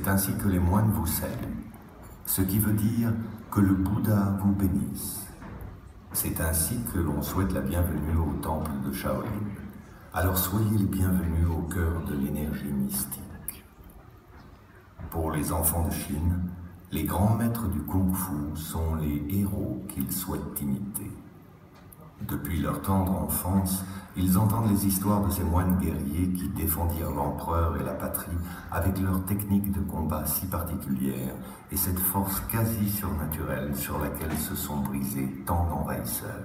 ainsi que les moines vous saluent, ce qui veut dire que le Bouddha vous bénisse. C'est ainsi que l'on souhaite la bienvenue au temple de Shaolin. Alors soyez les bienvenus au cœur de l'énergie mystique. Pour les enfants de Chine, les grands maîtres du Kung-Fu sont les héros qu'ils souhaitent imiter. Depuis leur tendre enfance, ils entendent les histoires de ces moines guerriers qui défendirent l'empereur et la patrie avec leurs techniques de combat si particulières et cette force quasi surnaturelle sur laquelle se sont brisés tant d'envahisseurs.